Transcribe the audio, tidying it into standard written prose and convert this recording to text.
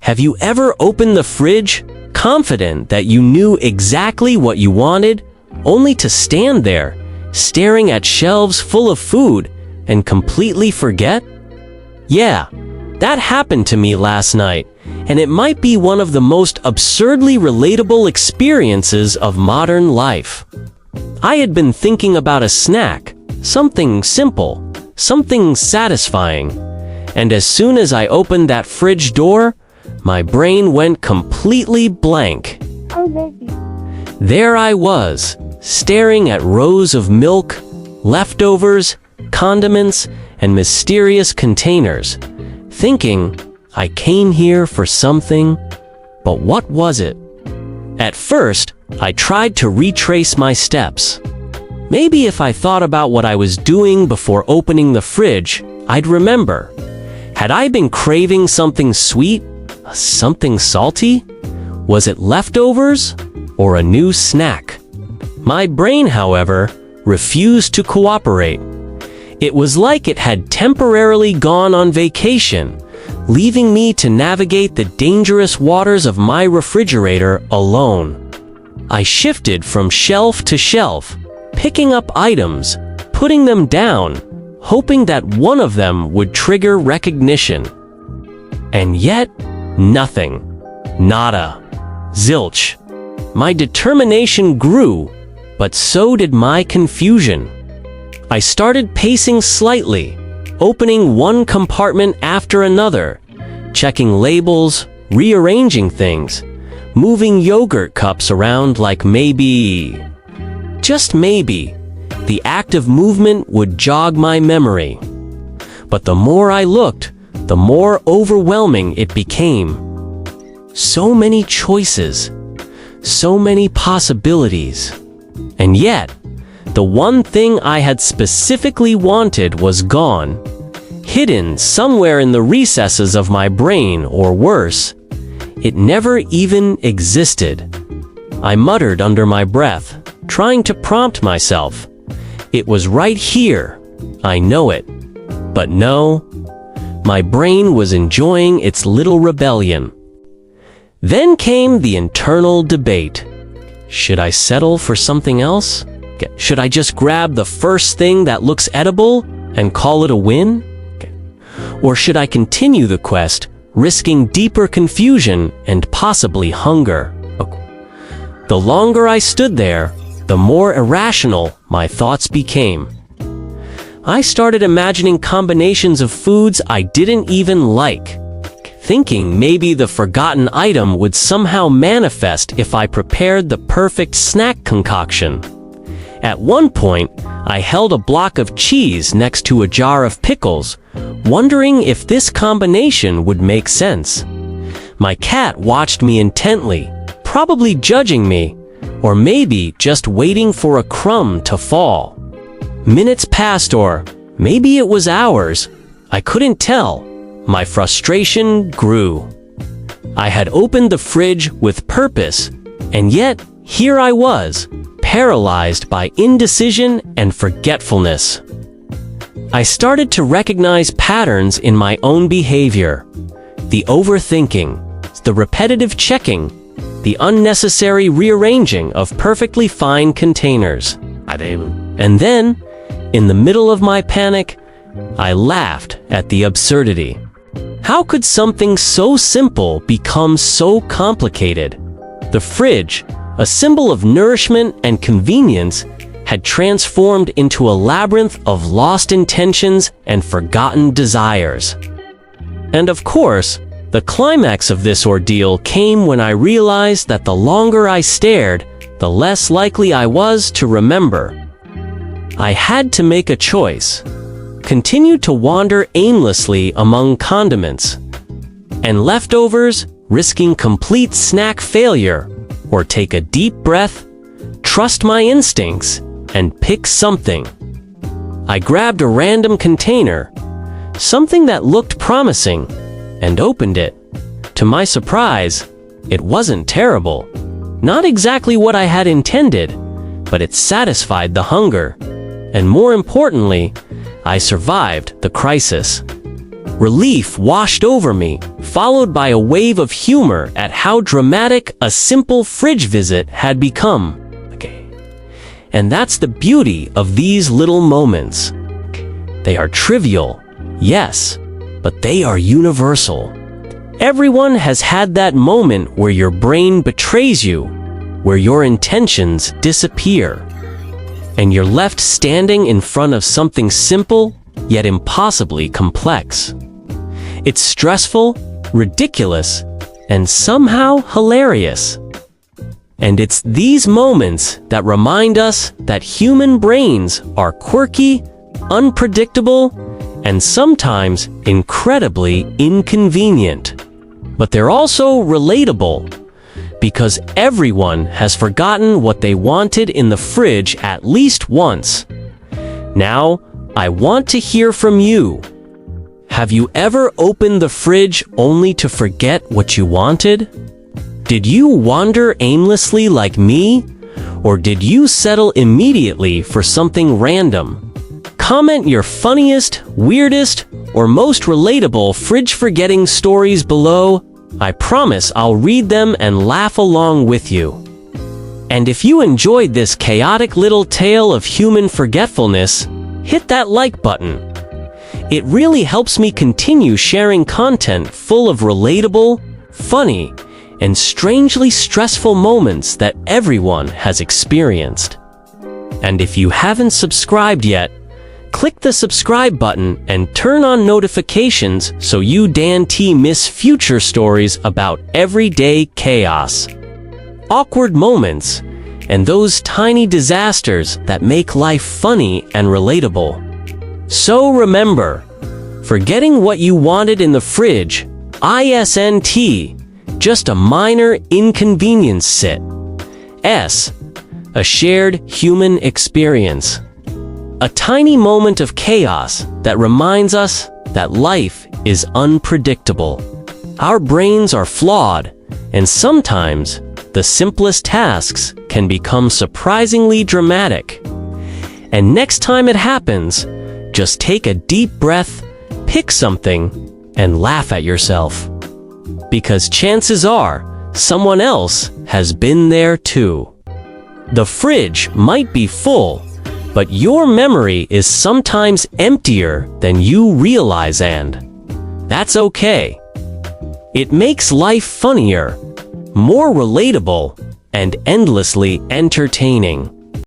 Have you ever opened the fridge, confident that you knew exactly what you wanted, only to stand there, staring at shelves full of food, and completely forget? Yeah, that happened to me last night, and it might be one of the most absurdly relatable experiences of modern life. I had been thinking about a snack, something simple, something satisfying, and as soon as I opened that fridge door, my brain went completely blank. There I was, staring at rows of milk, leftovers, condiments, and mysterious containers, thinking I came here for something, but what was it? At first, I tried to retrace my steps. Maybe if I thought about what I was doing before opening the fridge, I'd remember. Had I been craving something sweet? Something salty? Was it leftovers? Or a new snack? My brain, however, refused to cooperate. It was like it had temporarily gone on vacation, leaving me to navigate the dangerous waters of my refrigerator alone. I shifted from shelf to shelf, picking up items, putting them down, hoping that one of them would trigger recognition. And yet, nothing. Nada. Zilch. My determination grew, but so did my confusion. I started pacing slightly, opening one compartment after another, checking labels, rearranging things, moving yogurt cups around like maybe, just maybe, the act of movement would jog my memory. But the more I looked, the more overwhelming it became. So many choices, so many possibilities, and yet, the one thing I had specifically wanted was gone, hidden somewhere in the recesses of my brain, or worse, it never even existed. I muttered under my breath, trying to prompt myself. It was right here, I know it. But no, my brain was enjoying its little rebellion. Then came the internal debate. Should I settle for something else? Should I just grab the first thing that looks edible and call it a win? Or should I continue the quest, risking deeper confusion and possibly hunger? The longer I stood there, the more irrational my thoughts became. I started imagining combinations of foods I didn't even like, thinking maybe the forgotten item would somehow manifest if I prepared the perfect snack concoction. At one point, I held a block of cheese next to a jar of pickles, wondering if this combination would make sense. My cat watched me intently, probably judging me, or maybe just waiting for a crumb to fall. Minutes passed, or maybe it was hours. I couldn't tell. My frustration grew. I had opened the fridge with purpose, and yet here I was, paralyzed by indecision and forgetfulness. I started to recognize patterns in my own behavior. The overthinking, the repetitive checking, the unnecessary rearranging of perfectly fine containers. And then, in the middle of my panic, I laughed at the absurdity. How could something so simple become so complicated? The fridge, a symbol of nourishment and convenience, had transformed into a labyrinth of lost intentions and forgotten desires. And of course, the climax of this ordeal came when I realized that the longer I stared, the less likely I was to remember. I had to make a choice. Continue to wander aimlessly among condiments and leftovers, risking complete snack failure, or take a deep breath, trust my instincts, and pick something. I grabbed a random container, something that looked promising, and opened it. To my surprise, it wasn't terrible. Not exactly what I had intended, but it satisfied the hunger. And more importantly, I survived the crisis. Relief washed over me, followed by a wave of humor at how dramatic a simple fridge visit had become. And that's the beauty of these little moments. They are trivial, yes, but they are universal. Everyone has had that moment where your brain betrays you, where your intentions disappear, and you're left standing in front of something simple, yet impossibly complex. It's stressful, ridiculous, and somehow hilarious. And it's these moments that remind us that human brains are quirky, unpredictable, and sometimes incredibly inconvenient. But they're also relatable, because everyone has forgotten what they wanted in the fridge at least once. Now, I want to hear from you. Have you ever opened the fridge only to forget what you wanted? Did you wander aimlessly like me? Or did you settle immediately for something random? Comment your funniest, weirdest, or most relatable fridge-forgetting stories below. I promise I'll read them and laugh along with you. And if you enjoyed this chaotic little tale of human forgetfulness, hit that like button. It really helps me continue sharing content full of relatable, funny, and strangely stressful moments that everyone has experienced. And if you haven't subscribed yet, click the subscribe button and turn on notifications so you don't miss future stories about everyday chaos, awkward moments, and those tiny disasters that make life funny and relatable. So remember, forgetting what you wanted in the fridge isn't just a minor inconvenience, it's a shared human experience. A tiny moment of chaos that reminds us that life is unpredictable. Our brains are flawed, and sometimes the simplest tasks can become surprisingly dramatic. And next time it happens, just take a deep breath, pick something, and laugh at yourself. Because chances are, someone else has been there too. The fridge might be full, but your memory is sometimes emptier than you realize, and that's okay. It makes life funnier, more relatable, and endlessly entertaining.